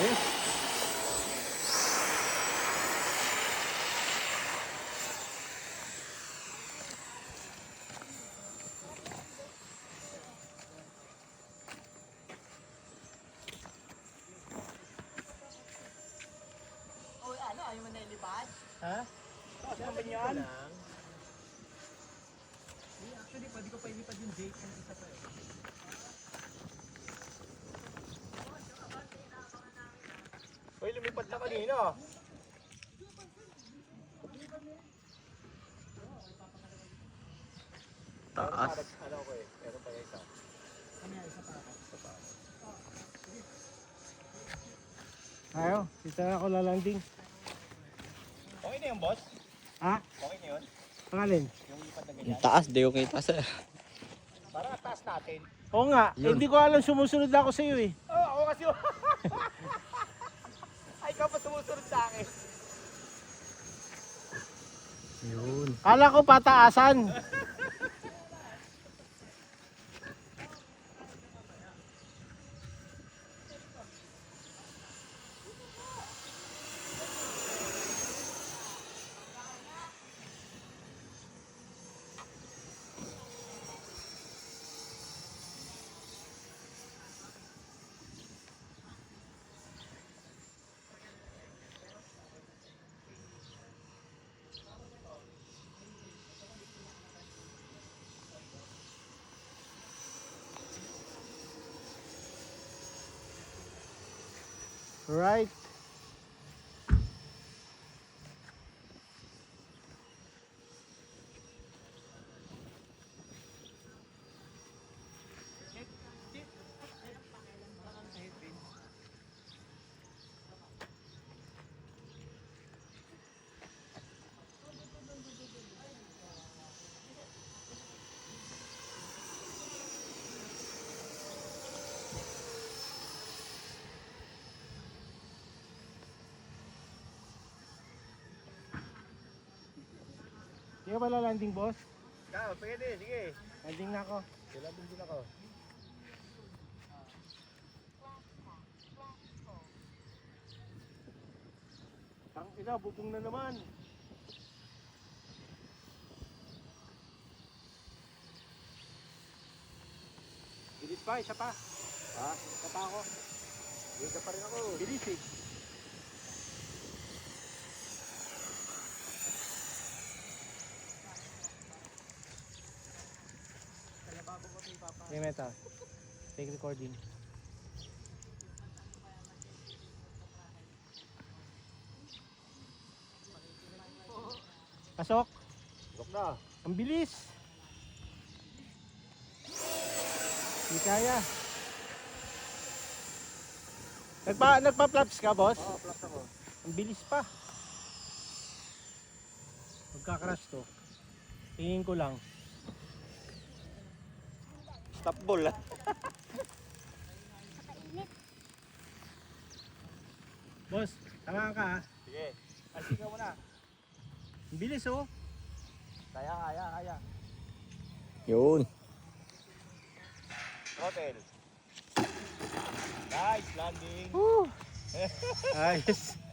Ayun. Uy, ano? Ayaw mo na ilipad? Ha? Kasi naman yan. Actually, pwede ko pa ilipad yung Jake ng isa pa eh. Uy, lumipad na kanina. Taas. Ano ko eh, meron pa yung isa. Ano yan, isa pa ako. Ayaw, dito ako lalanding. Okay na yung boss? Ha? Okay na yun? Pangalin? Yung lipad na Yung ganyan? taas, di ko kita sir. Parang taas natin. Oo nga, Yun. hindi ko alam sumusunod ako sa iyo eh. Oo, ako kasi ay, ikaw pa sumusunod sa akin. Yun. Kala ko pataasan. Right. Hindi ka pala landing boss? Ikaw, pwede, sige. Landing na ako. Kailangan din ako. Ang ina, bubong na naman. Bilis pa, isa pa. Ha? Isa pa ako. Dito pa rin ako. Bilis eh. Okay, Meta. Take recording. Pasok. Look na. Ang bilis. Hindi kaya. Nagpa-flaps ka, boss? Oo, plus ako. Ang bilis pa. Magka-crash to. Tingin ko lang. Stop ball ah. Boss, tamaan ka ha. Sige. Ay, sige mo na. Ang bilis oh. Kaya, kaya, kaya. Yun. Hotel. Nice landing. Ayos.